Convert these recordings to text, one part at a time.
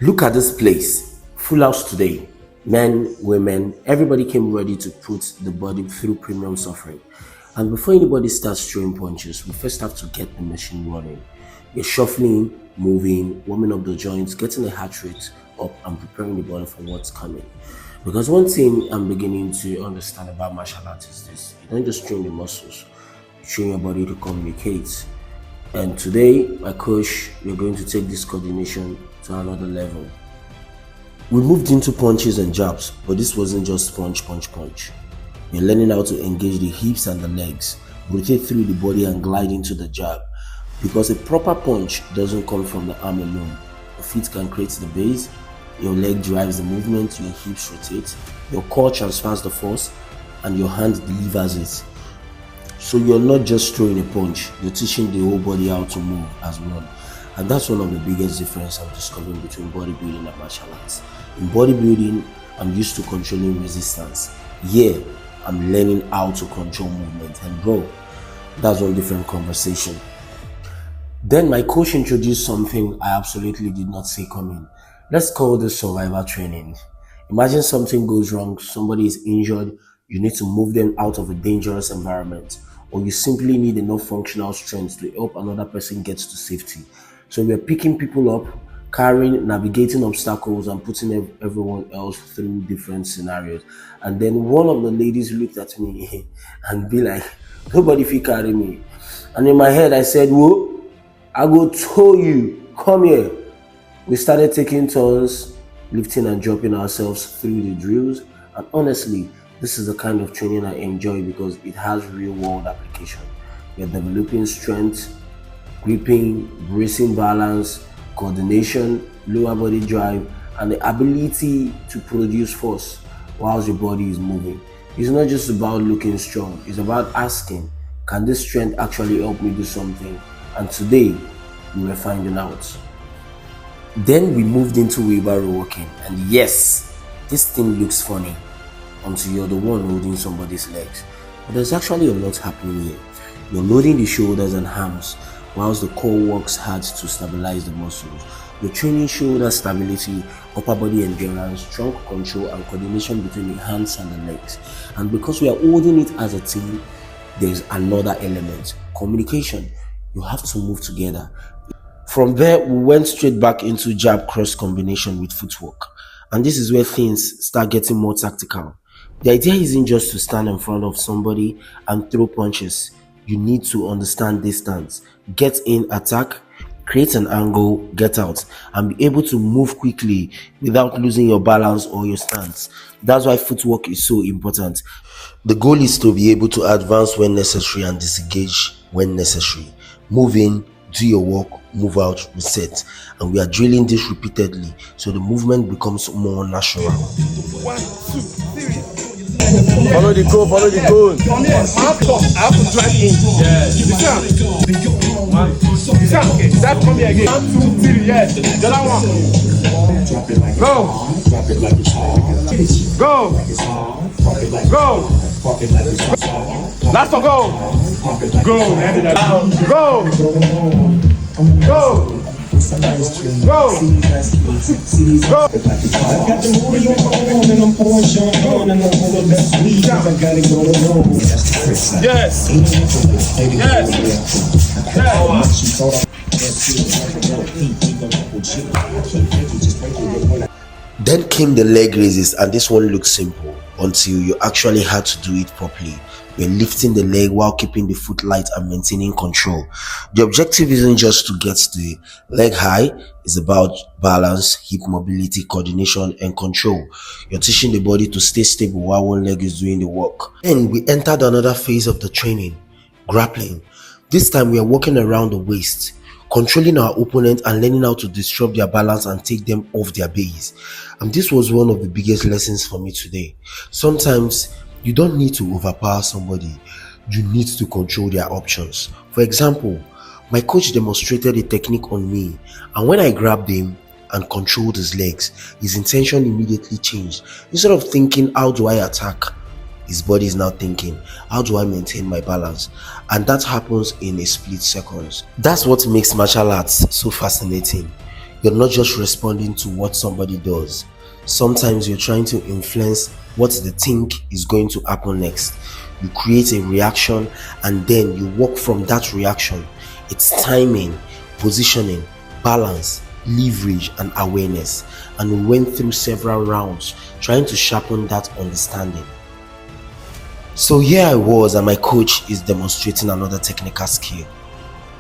Look at this place, full house today. Men, women, everybody came ready to put the body through premium suffering. And before anybody starts throwing punches, we first have to get the machine running. We're shuffling, moving, warming up the joints, getting the heart rate up, and preparing the body for what's coming. Because one thing I'm beginning to understand about martial arts is this: you don't just train the muscles, you train your body to communicate. And today, my coach, we're going to take this coordination to another level. We moved into punches and jabs, but this wasn't just punch, punch, punch. We're learning how to engage the hips and the legs, rotate through the body and glide into the jab. Because a proper punch doesn't come from the arm alone. Your feet can create the base, your leg drives the movement, your hips rotate, your core transfers the force, and your hand delivers it. So you're not just throwing a punch, you're teaching the whole body how to move as one. And that's one of the biggest differences I'm discovering between bodybuilding and martial arts. In bodybuilding, I'm used to controlling resistance. Here, I'm learning how to control movement. And bro, that's one different conversation. Then my coach introduced something I absolutely did not see coming. Let's call this survival training. Imagine something goes wrong, somebody is injured, you need to move them out of a dangerous environment, or you simply need enough functional strength to help another person get to safety. So we're picking people up, carrying, navigating obstacles, and putting everyone else through different scenarios. And then one of the ladies looked at me and be like, nobody fit carry me. And in my head I said, whoa, I go tell you, come here. We started taking turns, lifting and dropping ourselves through the drills. And honestly, this is the kind of training I enjoy because it has real world application. We're developing strength, gripping, bracing balance, coordination, lower body drive, and the ability to produce force whilst your body is moving. It's not just about looking strong, it's about asking, can this strength actually help me do something? And today, we were finding out. Then we moved into wheelbarrow walking, and yes, this thing looks funny until you're the one holding somebody's legs. But there's actually a lot happening here. You're loading the shoulders and arms, whilst the core works hard to stabilize the muscles. You're training shoulder stability, upper body endurance, strong control, and coordination between the hands and the legs. And because we are holding it as a team, there's another element: communication. You have to move together. From there, we went straight back into jab cross combination with footwork. And this is where things start getting more tactical. The idea isn't just to stand in front of somebody and throw punches. You need to understand distance, get in, attack, create an angle, get out, and be able to move quickly without losing your balance or your stance. That's why footwork is so important. The goal is to be able to advance when necessary and disengage when necessary. Move in, do your work, move out, reset. And we are drilling this repeatedly so the movement becomes more natural. 1, 2, 3. Follow the goal, follow the goal. I have to drive in. Yes. You see how? You see how? Okay, that come here again. 1, 2, 3, yes. The other one. Go. Go. Go. Last one, go. Go. Go. Go. Go. Yes. Then came the leg raises, and this one looks simple until you actually had to do it properly. You're lifting the leg while keeping the foot light and maintaining control. The objective isn't just to get the leg high, it's about balance, hip mobility, coordination, and control. You're teaching the body to stay stable while one leg is doing the work. Then we entered another phase of the training, grappling. This time we are walking around the waist, controlling our opponent and learning how to disrupt their balance and take them off their base. And this was one of the biggest lessons for me today. Sometimes you don't need to overpower somebody, you need to control their options. For example, my coach demonstrated a technique on me, and when I grabbed him and controlled his legs, his intention immediately changed. Instead of thinking, how do I attack? His body is now thinking, how do I maintain my balance? And that happens in a split second. That's what makes martial arts so fascinating. You're not just responding to what somebody does. Sometimes you're trying to influence what they think is going to happen next. You create a reaction and then you work from that reaction. It's timing, positioning, balance, leverage, and awareness. And we went through several rounds trying to sharpen that understanding. So here I was, and my coach is demonstrating another technical skill.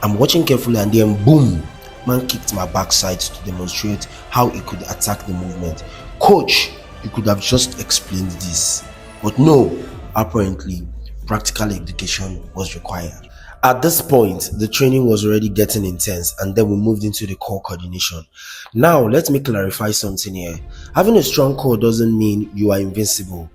I'm watching carefully, and then boom, man kicked my backside to demonstrate how he could attack the movement. Coach, you could have just explained this. But no, apparently, practical education was required. At this point, the training was already getting intense, and then we moved into the core coordination. Now, let me clarify something here. Having a strong core doesn't mean you are invincible.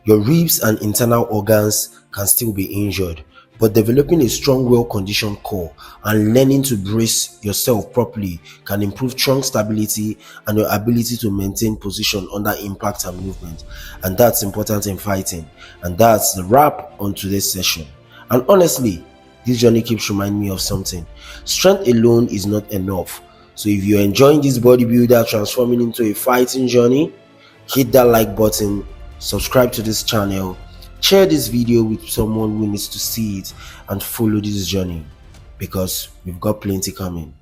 Your ribs and internal organs can still be injured, but developing a strong, well-conditioned core and learning to brace yourself properly can improve trunk stability and your ability to maintain position under impact and movement. And that's important in fighting. And that's the wrap on today's session. And honestly, this journey keeps reminding me of something. Strength alone is not enough. So if you're enjoying this bodybuilder transforming into a fighting journey, hit that like button, subscribe to this channel, share this video with someone who needs to see it, and follow this journey because we've got plenty coming.